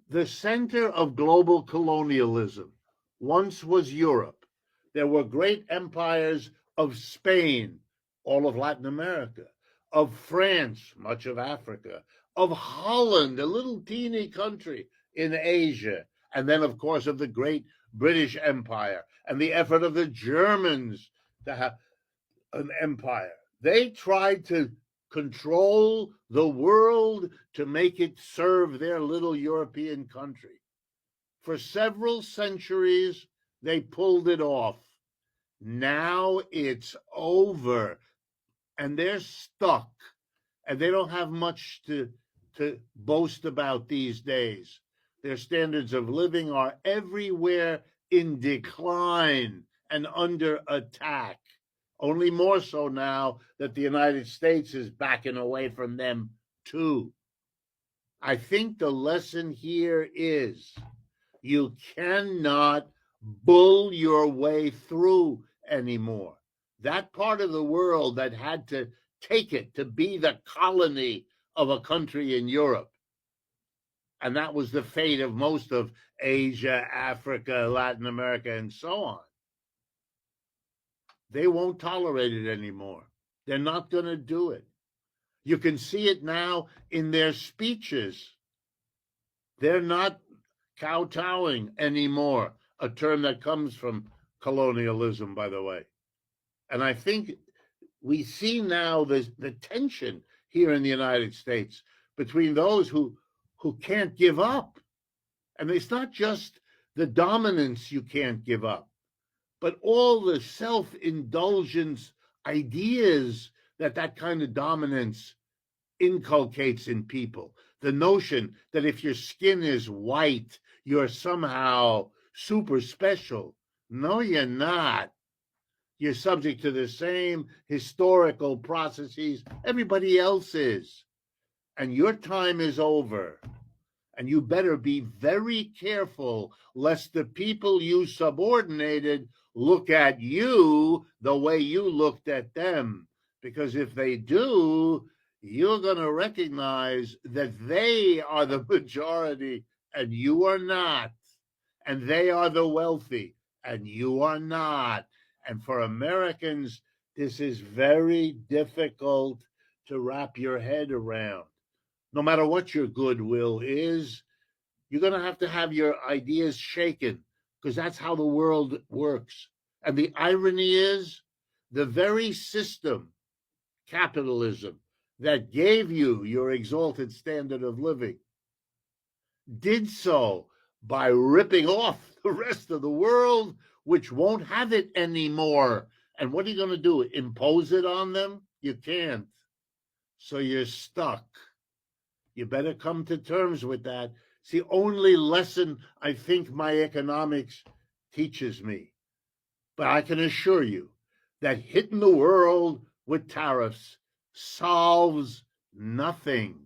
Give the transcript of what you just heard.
The center of global colonialism once was Europe. There were great empires of Spain, all of Latin America, of France, much of Africa, of Holland, a little teeny country in Asia, and then, of course, of the great British Empire and the effort of the Germans to have an empire. They tried to control the world to make it serve their little European country. For several centuries, they pulled it off. Now it's over, and they're stuck, and they don't have much to boast about these days. Their standards of living are everywhere in decline and under attack. Only more so now that the United States is backing away from them too. I think the lesson here is you cannot bull your way through anymore. That part of the world that had to take it to be the colony of a country in Europe, and that was the fate of most of Asia, Africa, Latin America, and so on. They won't tolerate it anymore. They're not going to do it. You can see it now in their speeches. They're not kowtowing anymore, a term that comes from colonialism, by the way. And I think we see now the tension here in the United States between those who can't give up. And it's not just the dominance you can't give up, but all the self-indulgence ideas that kind of dominance inculcates in people. The notion that if your skin is white, you're somehow super special. No, you're not. You're subject to the same historical processes everybody else is. And your time is over. And you better be very careful lest the people you subordinated look at you the way you looked at them. Because if they do, you're going to recognize that they are the majority and you are not. And they are the wealthy and you are not. And for Americans, this is very difficult to wrap your head around. No matter what your goodwill is, you're going to have your ideas shaken because that's how the world works. And the irony is the very system, capitalism, that gave you your exalted standard of living did so by ripping off the rest of the world, which won't have it anymore. And what are you going to do? Impose it on them? You can't. So you're stuck. You better come to terms with that. It's the only lesson I think my economics teaches me. But I can assure you that hitting the world with tariffs solves nothing.